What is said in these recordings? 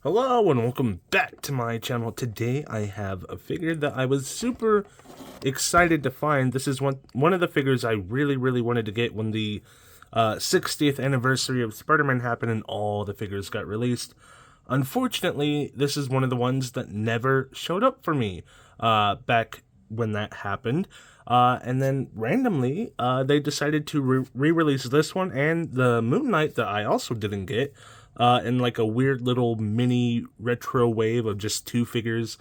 Hello and welcome back to my channel. Today I have a figure that I was super excited to find. This is one of the figures I really wanted to get when the 60th anniversary of Spider-Man happened and all the figures got released. Unfortunately, this is one of the ones that never showed up for me back when that happened. And then randomly, they decided to re-release this one and the Moon Knight that I also didn't get. In like a weird little mini retro wave of just two figures.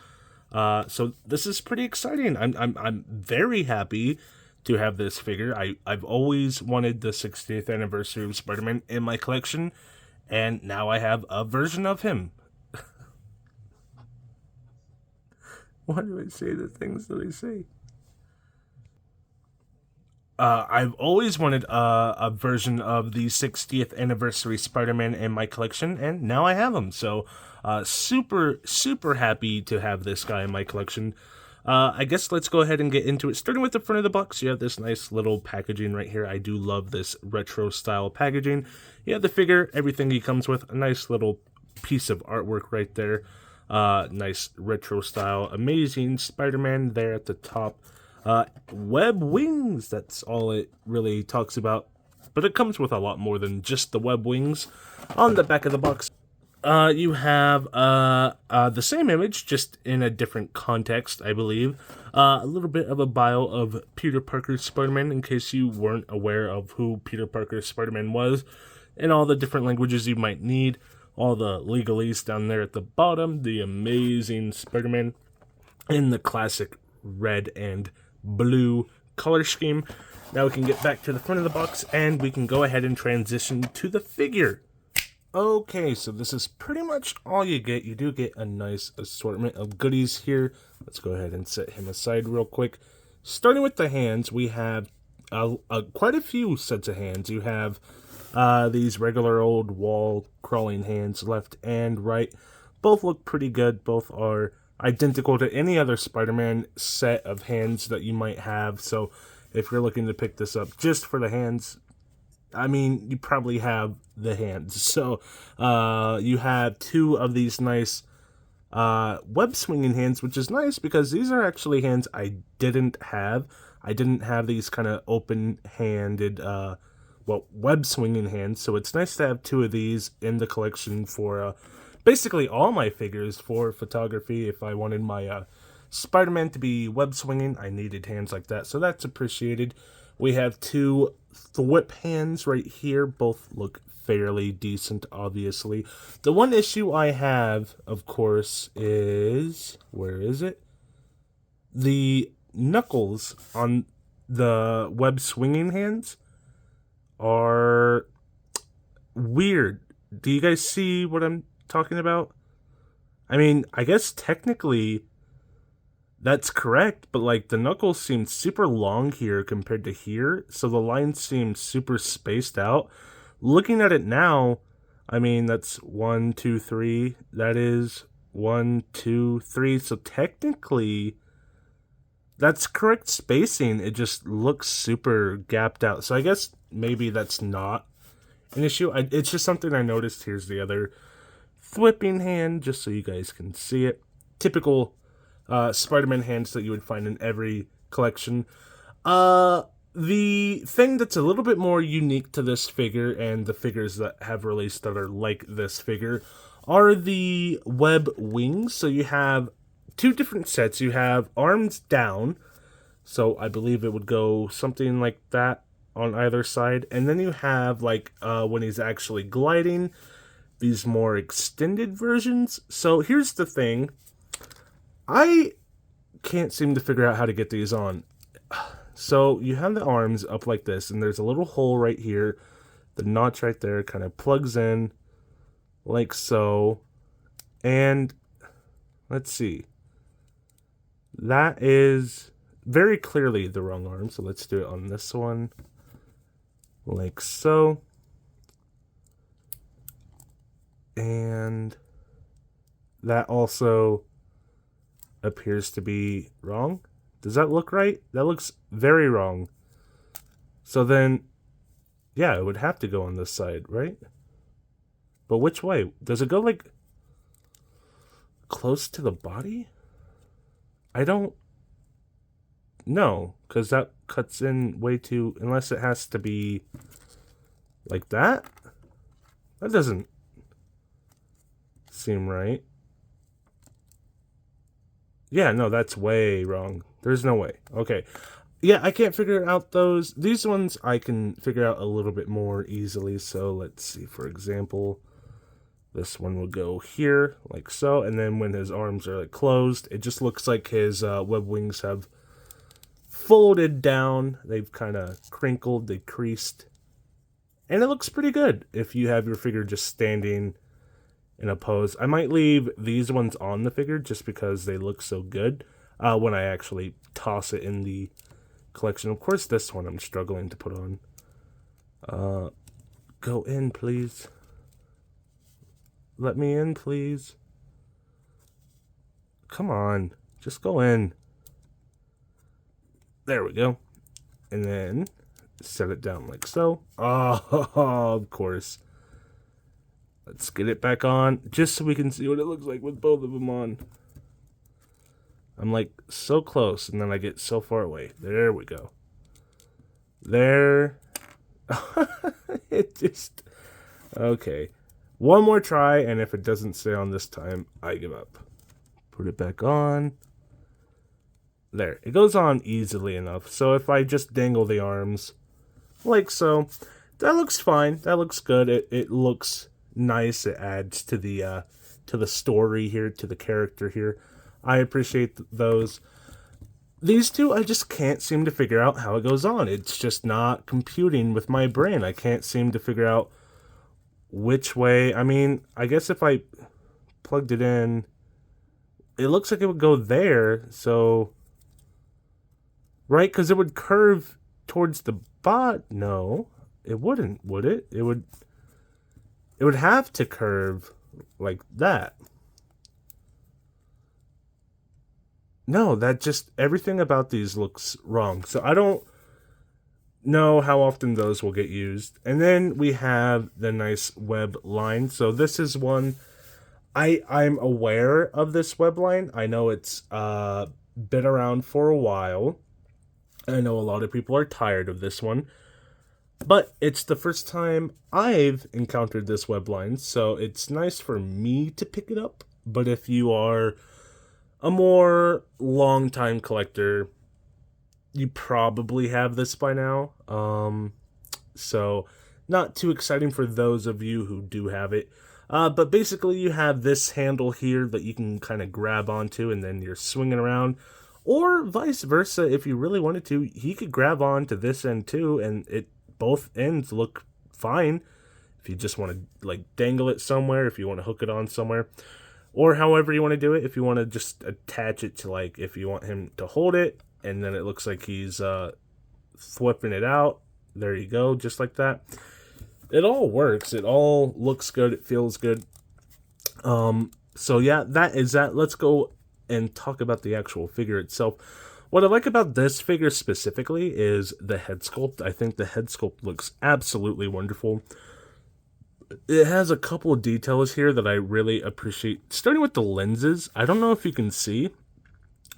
So this is pretty exciting. I'm very happy to have this figure. I've always wanted the 60th anniversary of Spider-Man in my collection, and now I have a version of him. Why do I say the things that I say? I've always wanted a version of the 60th anniversary Spider-Man in my collection, and now I have him. So, super happy to have this guy in my collection. I guess let's go ahead and get into it. Starting with the front of the box, you have this nice little packaging right here. I do love this retro style packaging. You have the figure, everything he comes with, a nice little piece of artwork right there. Nice retro style, amazing Spider-Man there at the top. Web wings, that's all it really talks about. But it comes with a lot more than just the web wings. On the back of the box, you have the same image, just in a different context, I believe. A little bit of a bio of Peter Parker's Spider-Man, in case you weren't aware of who Peter Parker's Spider-Man was, and all the different languages you might need. All the legalese down there at the bottom, the amazing Spider-Man in the classic red and blue color scheme. Now we can get back to the front of the box and we can go ahead and transition to the figure. Okay, so this is pretty much all you get. You do get a nice assortment of goodies here. Let's go ahead and set him aside real quick. Starting with the hands, we have quite a few sets of hands. You have these regular old wall crawling hands, left and right. Both look pretty good. Both are identical to any other Spider-Man set of hands that you might have. So if you're looking to pick this up just for the hands, I mean, you probably have the hands. So you have two of these nice web swinging hands, which is nice because these are actually hands I didn't have. I didn't have these kind of open-handed web swinging hands. So it's nice to have two of these in the collection for basically all my figures for photography. If I wanted my Spider-Man to be web swinging, I needed hands like that, so that's appreciated. We have two thwip hands right here. Both look fairly decent, obviously. The one issue I have, of course, is... where is it? The knuckles on the web swinging hands are weird. Do you guys see what I'm talking about? I mean, I guess technically that's correct, but like the knuckles seem super long here compared to here, so the lines seem super spaced out. Looking at it now, I mean, that's 1, 2, 3. That is 1, 2, 3. So technically that's correct spacing. It just looks super gapped out. So I guess maybe that's not an issue. It's just something I noticed. Here's the other thwipping hand, just so you guys can see it. Typical Spider-Man hands that you would find in every collection. The thing that's a little bit more unique to this figure and the figures that have released that are like this figure are the web wings. So you have two different sets. You have arms down, so I believe it would go something like that on either side. And then you have, like, when he's actually gliding, these more extended versions. So here's the thing. I can't seem to figure out how to get these on. So you have the arms up like this, and there's a little hole right here. The notch right there kind of plugs in like so. And let's see. That is very clearly the wrong arm. So let's do it on this one. Like so. And that also appears to be wrong. Does that look right? That looks very wrong. So then, yeah, it would have to go on this side, right? But which way? Does it go like... close to the body? I don't know, because that cuts in way too... Unless it has to be like that? That doesn't seem right. Yeah, no, that's way wrong. There's no way. Okay. Yeah, I can't figure out those. These ones I can figure out a little bit more easily. So let's see, for example, this one will go here, like so. And then when his arms are like closed, it just looks like his web wings have folded down. They've kind of crinkled, they creased. And it looks pretty good if you have your figure just standing in a pose. I might leave these ones on the figure just because they look so good when I actually toss it in the collection. Of course, this one I'm struggling to put on. Go in, please. Let me in, please. Come on. Just go in. There we go. And then set it down like so. Oh, of course. Let's get it back on, just so we can see what it looks like with both of them on. I'm like so close, and then I get so far away. There we go. There. It just... Okay. One more try, and if it doesn't stay on this time, I give up. Put it back on. There. It goes on easily enough. So if I just dangle the arms, like so, that looks fine. That looks good. It looks nice. It adds to the story here, to the character here. I appreciate those. These two, I just can't seem to figure out how it goes on. It's just not computing with my brain. I can't seem to figure out which way. I mean, I guess if I plugged it in, it looks like it would go there. So, right? Because it would curve towards the bot. No, it wouldn't, would it? It would have to curve like that. No, that just, everything about these looks wrong. So I don't know how often those will get used. And then we have the nice web line. So this is one, I'm aware of this web line. I know it's been around for a while. I know a lot of people are tired of this one. But it's the first time I've encountered this web line, so it's nice for me to pick it up. But if you are a more long-time collector, you probably have this by now. So not too exciting for those of you who do have it. But basically you have this handle here that you can kind of grab onto, and then you're swinging around. Or vice versa, if you really wanted to, he could grab onto this end too, and both ends look fine. If you just want to like dangle it somewhere, if you want to hook it on somewhere, or however you want to do it. If you want to just attach it to, like, if you want him to hold it and then it looks like he's flipping it out, there you go, just like that. It all works. It all looks good. It feels good. So yeah, that is that. Let's go and talk about the actual figure itself. What I like about this figure specifically is the head sculpt. I think the head sculpt looks absolutely wonderful. It has a couple of details here that I really appreciate. Starting with the lenses, I don't know if you can see,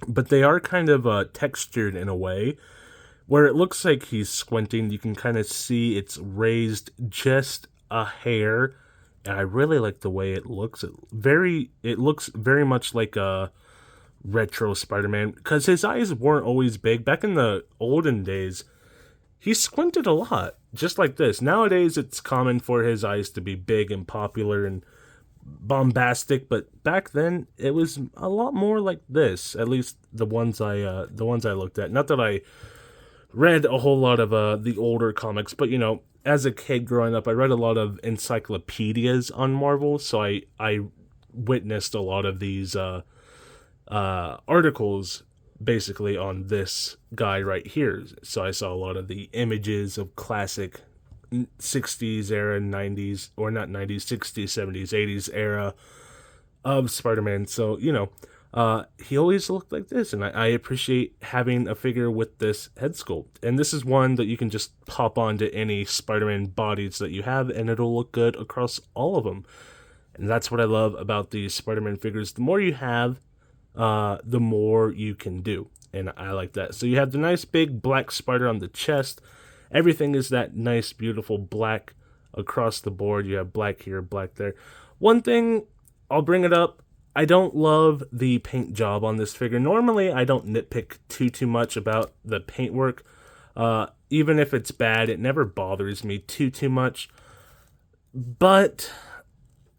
but they are kind of textured in a way where it looks like he's squinting. You can kind of see it's raised just a hair, and I really like the way it looks. It looks very much like a retro Spider-Man, because his eyes weren't always big. Back in the olden days, he squinted a lot, just like this. Nowadays, it's common for his eyes to be big and popular and bombastic, but back then, it was a lot more like this. At least the ones I looked at. Not that I read a whole lot of the older comics, but you know, as a kid growing up, I read a lot of encyclopedias on Marvel, so I witnessed a lot of these articles basically on this guy right here. So I saw a lot of the images of classic 60s era, 90s, or not 90s, 60s, 70s, 80s era of Spider-Man. So, you know, he always looked like this, and I appreciate having a figure with this head sculpt. And this is one that you can just pop onto any Spider-Man bodies that you have, and it'll look good across all of them. And that's what I love about these Spider-Man figures. The more you have, the more you can do. And I like that. So you have the nice big black spider on the chest. Everything is that nice, beautiful black across the board. You have black here, black there. One thing, I'll bring it up. I don't love the paint job on this figure. Normally, I don't nitpick too much about the paintwork. Even if it's bad, it never bothers me too much. But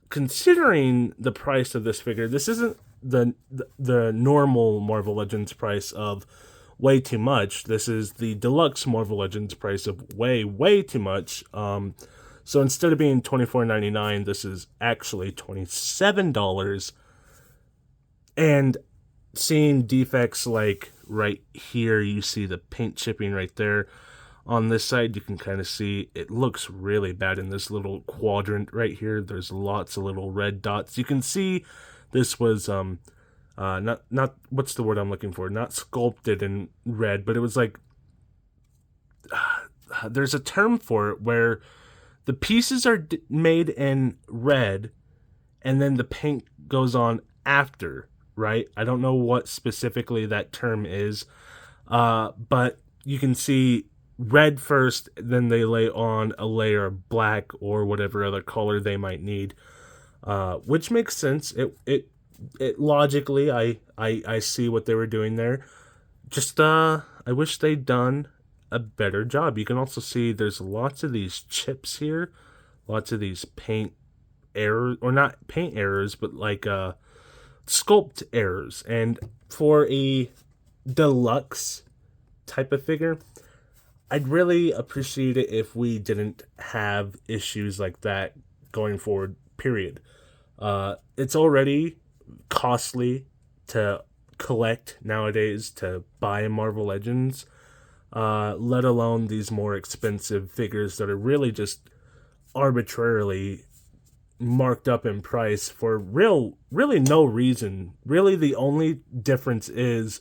considering the price of this figure, this isn't the normal Marvel Legends price of way too much. This is the deluxe Marvel Legends price of way too much. So instead of being $24.99, this is actually $27. And seeing defects like right here, you see the paint chipping right there. On this side, you can kind of see it looks really bad in this little quadrant right here. There's lots of little red dots. You can see this was not what's the word I'm looking for? Not sculpted in red, but it was like there's a term for it where the pieces are made in red, and then the paint goes on after. Right? I don't know what specifically that term is, but you can see red first, then they lay on a layer of black or whatever other color they might need, which makes sense. It logically, I see what they were doing there. Just I wish they'd done a better job. You can also see there's lots of these chips here, lots of these paint errors, or not paint errors, but like sculpt errors. And for a deluxe type of figure, I'd really appreciate it if we didn't have issues like that going forward, period. It's already costly to collect nowadays, to buy Marvel Legends, let alone these more expensive figures that are really just arbitrarily marked up in price for really no reason. Really, the only difference is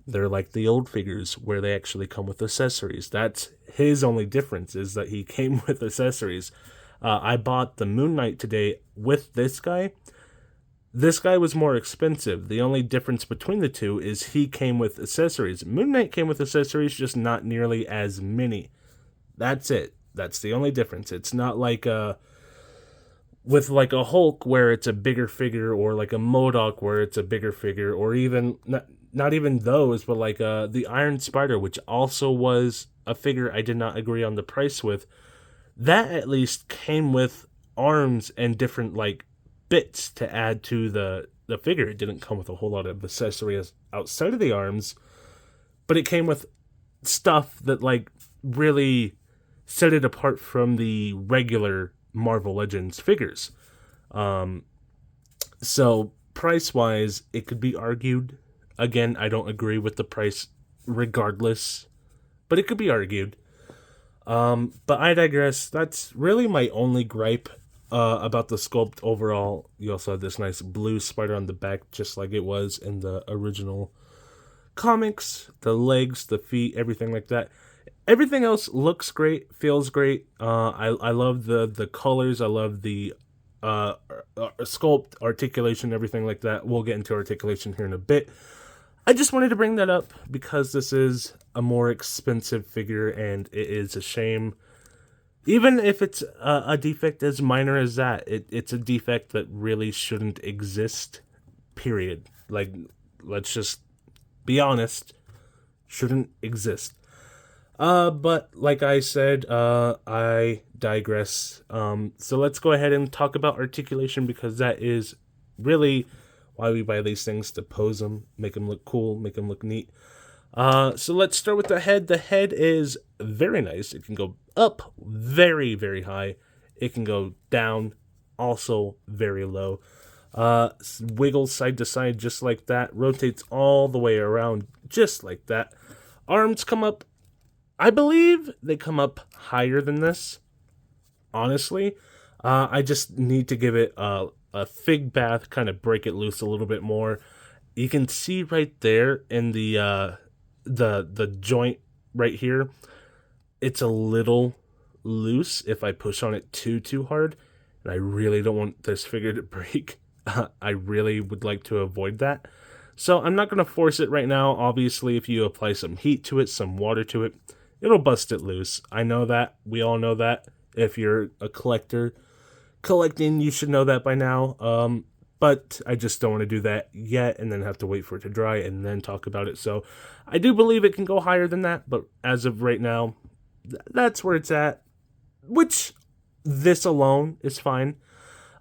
they're like the old figures where they actually come with accessories. That's his only difference, is that he came with accessories. I bought the Moon Knight today with this guy. This guy was more expensive. The only difference between the two is he came with accessories. Moon Knight came with accessories, just not nearly as many. That's it. That's the only difference. It's not like with like a Hulk where it's a bigger figure, or like a MODOK where it's a bigger figure, or even not even those, but like the Iron Spider, which also was a figure I did not agree on the price with. That at least came with arms and different like bits to add to the figure. It didn't come with a whole lot of accessories outside of the arms, but it came with stuff that like really set it apart from the regular Marvel Legends figures. So price-wise, it could be argued. Again, I don't agree with the price regardless, but it could be argued. But I digress. That's really my only gripe about the sculpt overall. You also have this nice blue spider on the back, just like it was in the original comics. The legs, the feet, everything like that. Everything else looks great, feels great. I love the colors. I love the sculpt, articulation, everything like that. We'll get into articulation here in a bit. I just wanted to bring that up because this is a more expensive figure, and it is a shame. Even if it's a defect as minor as that, it's a defect that really shouldn't exist, period. Like, let's just be honest, shouldn't exist. But like I said, I digress. So let's go ahead and talk about articulation, because that is really why we buy these things, to pose them, make them look cool, make them look neat. So let's start with the head. The head is very nice. It can go up very, very high. It can go down also very low. Wiggles side to side just like that. Rotates all the way around just like that. Arms come up. I believe they come up higher than this, honestly. I just need to give it a fig bath, kind of break it loose a little bit more. You can see right there in the joint right here, it's a little loose. If I push on it too hard, and I really don't want this figure to break. I really would like to avoid that. So I'm not going to force it right now. Obviously, if you apply some heat to it, some water to it, it'll bust it loose. I know that. We all know that. If you're a collector, collecting, you should know that by now. But I just don't want to do that yet and then have to wait for it to dry and then talk about it. So I do believe it can go higher than that, but as of right now, that's where it's at, which this alone is fine.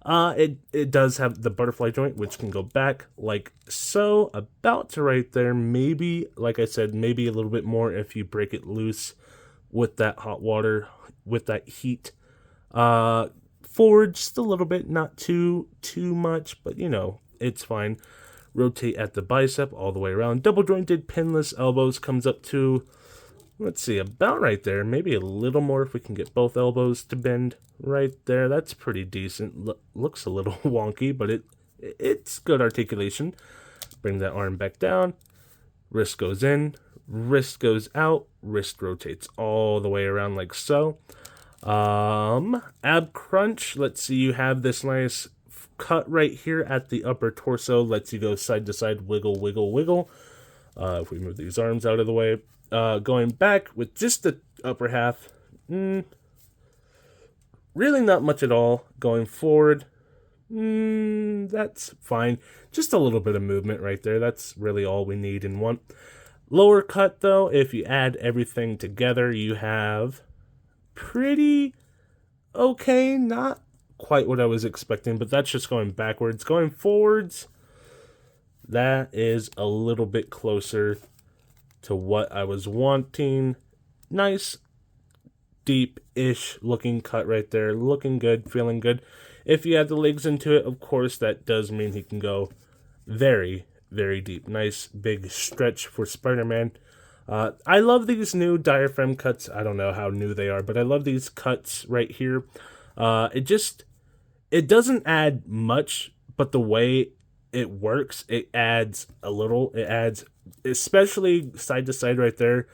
It does have the butterfly joint, which can go back like so, about to right there. Maybe, like I said, maybe a little bit more if you break it loose with that hot water, with that heat. Forward just a little bit, not too much, but you know, it's fine. Rotate at the bicep all the way around. Double jointed pinless elbows comes up to, let's see, about right there. Maybe a little more if we can get both elbows to bend right there. That's pretty decent. Looks a little wonky, but it's good articulation. Bring that arm back down. Wrist goes in. Wrist goes out. Wrist rotates all the way around like so. Ab crunch. Let's see, you have this nice cut right here at the upper torso. Lets you go side to side, wiggle, wiggle, wiggle. If we move these arms out of the way. Going back with just the upper half. Really not much at all. Going forward. That's fine. Just a little bit of movement right there. That's really all we need and want. Lower cut, though, if you add everything together, you have pretty okay. Not quite what I was expecting, but that's just going backwards. Going forwards, that is a little bit closer to what I was wanting. Nice, deep-ish looking cut right there. Looking good, feeling good. If you add the legs into it, of course, that does mean he can go very, very deep. Nice, big stretch for Spider-Man. I love these new diaphragm cuts. I don't know how new they are, but I love these cuts right here. It doesn't add much, but the way it works, it adds a little. It adds, especially side to side right there,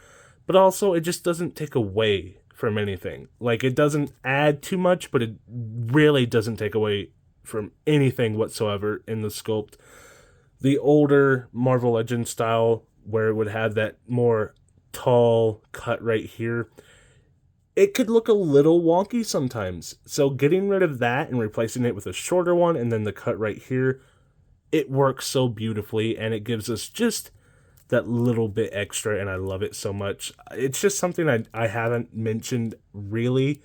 but also it just doesn't take away from anything. Like, it doesn't add too much, but it really doesn't take away from anything whatsoever in the sculpt. The older Marvel Legends style, where it would have that more tall cut right here, it could look a little wonky sometimes. So getting rid of that and replacing it with a shorter one and then the cut right here, it works so beautifully, and it gives us just that little bit extra, and I love it so much. It's just something I haven't mentioned really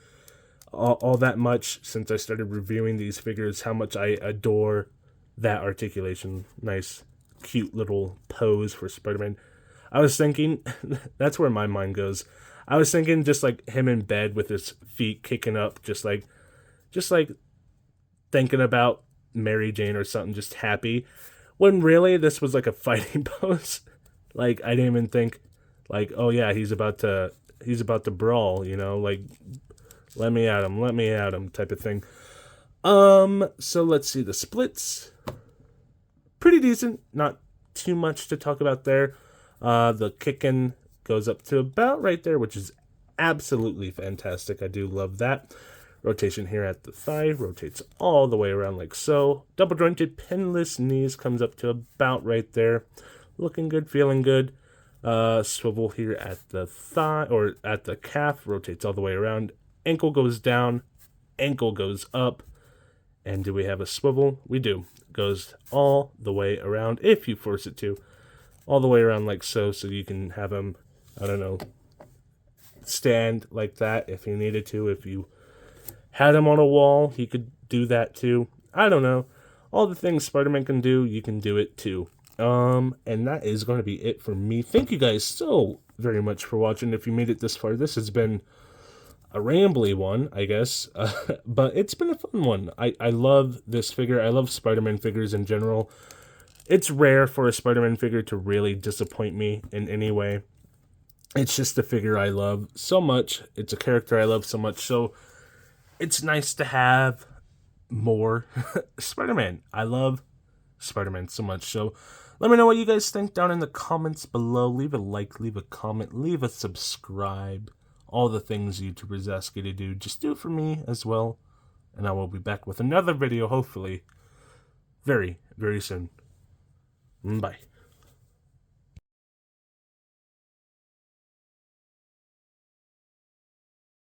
all that much since I started reviewing these figures, how much I adore that articulation. Nice, cute little pose for Spider-Man. I was thinking, that's where my mind goes. I was thinking just like him in bed with his feet kicking up, just like thinking about Mary Jane or something, just happy. When really this was like a fighting pose. Like, I didn't even think, like, oh yeah, he's about to brawl, you know, like, let me at him type of thing. So let's see the splits. Pretty decent, not too much to talk about there. The kicking goes up to about right there, which is absolutely fantastic. I do love that. Rotation here at the thigh, rotates all the way around like so. Double jointed pinless knees comes up to about right there. Looking good, feeling good. Swivel here at the thigh, or at the calf, rotates all the way around. Ankle goes down, ankle goes up. And do we have a swivel? We do. Goes all the way around, if you force it to. All the way around like so you can have him, I don't know, stand like that if you needed to. If you had him on a wall, he could do that too. I don't know. All the things Spider-Man can do, you can do it too. And that is going to be it for me. Thank you guys so very much for watching. If you made it this far, this has been a rambly one, I guess, but it's been a fun one. I love this figure. I love Spider-Man figures in general. It's rare for a Spider-Man figure to really disappoint me in any way. It's just a figure I love so much. It's a character I love so much. So it's nice to have more Spider-Man. I love Spider-Man so much. So let me know what you guys think down in the comments below. Leave a like, leave a comment, leave a subscribe. All the things YouTubers ask you to do. Just do it for me as well. and I will be back with another video, hopefully, very, very soon. Bye.